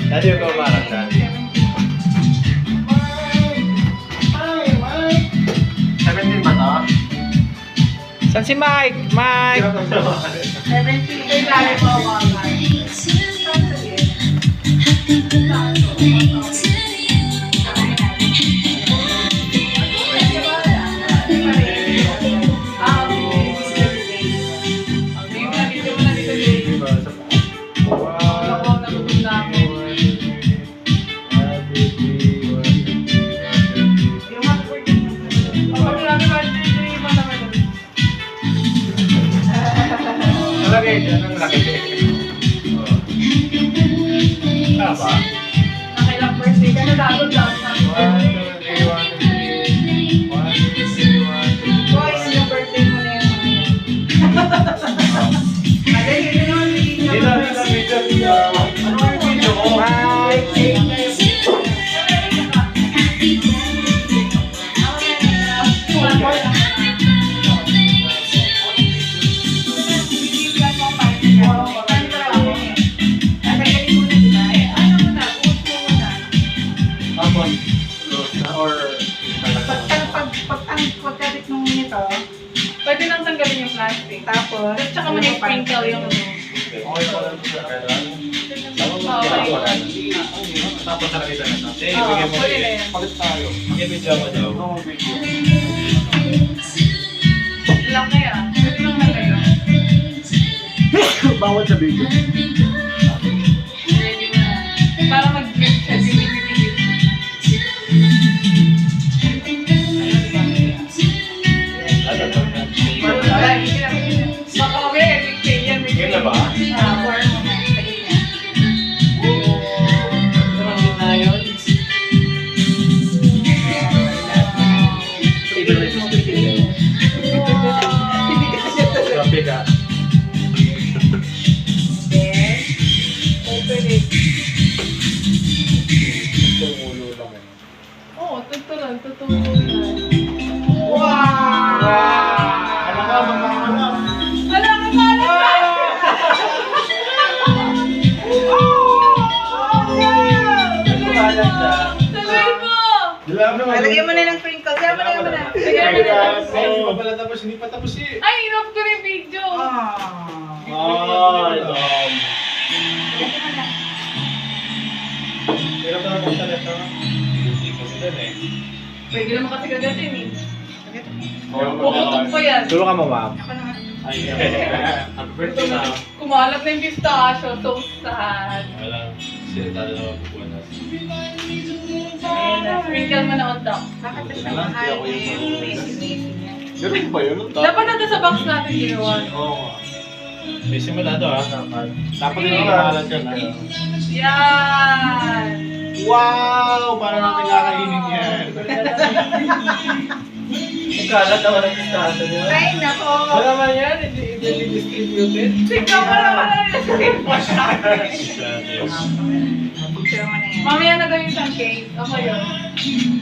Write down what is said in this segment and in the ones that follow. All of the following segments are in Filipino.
Tadi ko marang ka. 17 ba to? Saan si Mike? Mike! 17. May lari po ako. Anong laki? Tama? Nakailang birthday ka na dagod lang. 1, 2, 3, 1, 2, 3. 1, 2, 3, 1, 2, 3. Boys, yung birthday mo na yan. Madali, yun naman, video. Video. Ano yung video ko? Pagkabit nung nito, Pwede nang tanggalin yung plastic. tapos, Tsaka mo na-sprinkle yung ano. Okay pa lang sa kailangan. Tapos sa kita na ito. Pwede na yan. Palit tayo. I-video mo daw. Lang na yan. Pwede nang nalagay. Bawal sa video. Ready na. Para mag-grip siya. Bibibibib. Wala, hindi na. Baka mamaya, big fail yan. Big Game na ba? pour mo na. Dali na. Grabe ka. Then, open it. Itong ulo lang eh. Oo, tutulan. Tutulan. Wow! Ano ka? Magkakamalak. Wala ka pala! Nagkukalat siya. Tuloy mo! Lalagyan mo na ng crinkles. Yan mo na, yan mo na. Hindi pa pala tapos, hindi pa tapos eh. Ay, inoff ko rin video. Ay, dom. Hirap na lang sa leto. Hindi ko sila eh. Pwede naman kasi kagatin eh. Puputok Puputok pa yan. Tulungan mo, ma'am. Ako naman. Ay, ang birthday na. Kumalat na yung pistachio. So sad. Wala. Sila tayo na magpupunas. Sprinkle mo na on top. Bakit siya mahal eh? Basic niya. Ganun ba yun? Dapat nata sa box natin ginawa. Oo nga. May simulado ah. Dapat din ang pangalan dyan ah. Yan! Wow! Parang natin kakainin yan. Magkalat naman ang pistasa niya. Ay, nako! Wala man yan, hindi distributed. Tignan mo naman na yung script mo siya. Picture mo na yan. Mamaya na daw yung isang cake. Ako yun.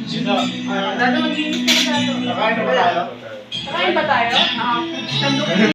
Sino? Dado mag-inis ka na dado. Nakain na ba tayo? Nakain ba tayo? Tandok